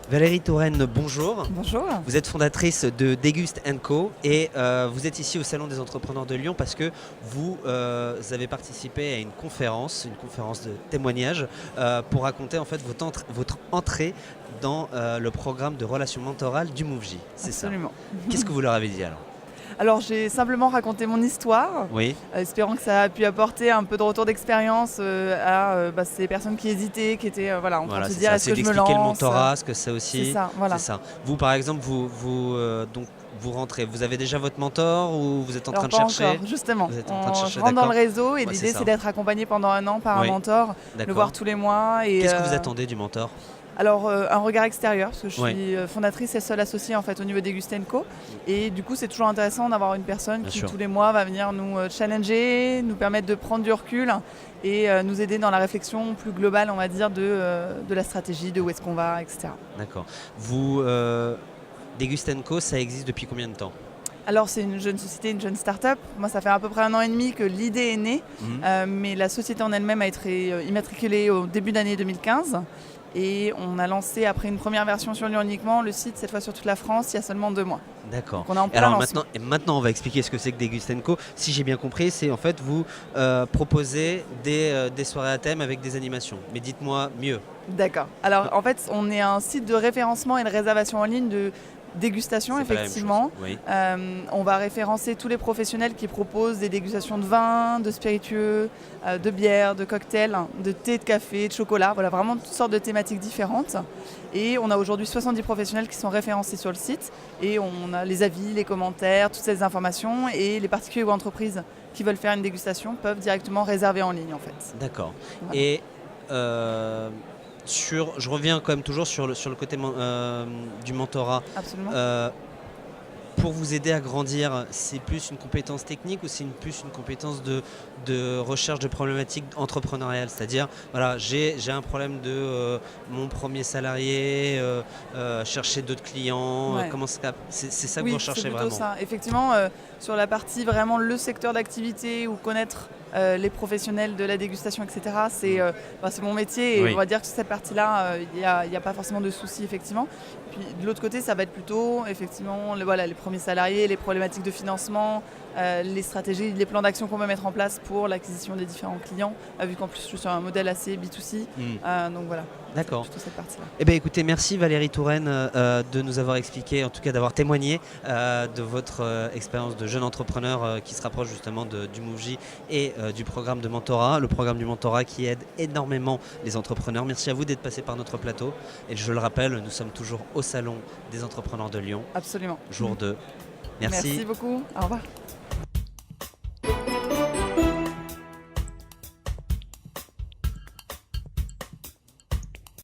Valérie Touraine, bonjour. Bonjour. Vous êtes fondatrice de Degust & Co et vous êtes ici au Salon des entrepreneurs de Lyon parce que vous avez participé à une conférence de témoignage pour raconter en fait votre entrée dans le programme de relations mentorales du MoveJ. C'est ça. Absolument. Qu'est-ce que vous leur avez dit alors? Alors j'ai simplement raconté mon histoire, Oui, espérant que ça a pu apporter un peu de retour d'expérience à ces personnes qui hésitaient, qui étaient en train voilà, de se c'est dire ça. est-ce C'est que je me d'expliquer le lance. mentorat, ce que c'est aussi. C'est ça, voilà. C'est ça. Vous par exemple, donc vous rentrez, vous avez déjà votre mentor ou vous êtes en train Alors de pas chercher? encore, justement. Vous êtes en train de chercher, Je rentre dans le d'accord. réseau et Ouais, l'idée c'est ça. c'est d'être accompagné pendant 1 an par un Oui, mentor, le d'accord. voir tous les mois. Et, Qu'est-ce que vous attendez du mentor? Alors un regard extérieur, parce que je Oui. suis fondatrice et seule associée en fait au niveau des Degust & Co. Et du coup c'est toujours intéressant d'avoir une personne Bien qui sûr. tous les mois va venir nous challenger, nous permettre de prendre du recul et nous aider dans la réflexion plus globale on va dire de la stratégie, de où est-ce qu'on va, etc. D'accord. Vous, Degust & Co, ça existe depuis combien de temps? Alors c'est une jeune société, une jeune start-up. Moi ça fait à peu près 1 an et demi que l'idée est née, mais la société en elle-même a été immatriculée au début d'année 2015. Et on a lancé après une première version sur Lyon uniquement, le site cette fois sur toute la France il y a seulement 2 mois. D'accord. Donc on est en plein Alors lancement. maintenant, on va expliquer ce que c'est que Degust & Co. Si j'ai bien compris, c'est en fait vous proposez des soirées à thème avec des animations. Mais dites-moi mieux. D'accord. Alors en fait on est un site de référencement et de réservation en ligne de dégustation C'est pas la même effectivement. chose. Oui. On va référencer tous les professionnels qui proposent des dégustations de vin, de spiritueux, de bière, de cocktails, de thé, de café, de chocolat, voilà vraiment toutes sortes de thématiques différentes. Et on a aujourd'hui 70 professionnels qui sont référencés sur le site et on a les avis, les commentaires, toutes ces informations et les particuliers ou entreprises qui veulent faire une dégustation peuvent directement réserver en ligne en fait. D'accord. Voilà. Et je reviens quand même toujours sur le côté du mentorat. Absolument. Pour vous aider à grandir, c'est plus une compétence technique ou c'est plus une compétence de recherche de problématiques entrepreneuriales? C'est-à-dire, voilà, j'ai un problème de mon premier salarié, chercher d'autres clients, Ouais. c'est ça que Oui, vous c'est recherchez plutôt vraiment? ça. Effectivement, sur la partie vraiment le secteur d'activité ou connaître les professionnels de la dégustation, etc., c'est mon métier et Oui. on va dire que sur cette partie-là, il n'y a pas forcément de souci, effectivement. Puis de l'autre côté, ça va être plutôt, effectivement, les premiers salariés, les problématiques de financement, les stratégies, les plans d'action qu'on peut mettre en place pour l'acquisition des différents clients, vu qu'en plus je suis sur un modèle assez B2C. Donc voilà, D'accord. plutôt cette partie-là. Eh bien écoutez, merci Valérie Touraine de nous avoir expliqué, en tout cas d'avoir témoigné de votre expérience de jeune entrepreneur qui se rapproche justement du MoveJ et du programme de mentorat, le programme du mentorat qui aide énormément les entrepreneurs. Merci à vous d'être passé par notre plateau et je le rappelle, nous sommes toujours au Salon des entrepreneurs de Lyon, Absolument. jour 2. Merci beaucoup. Au revoir.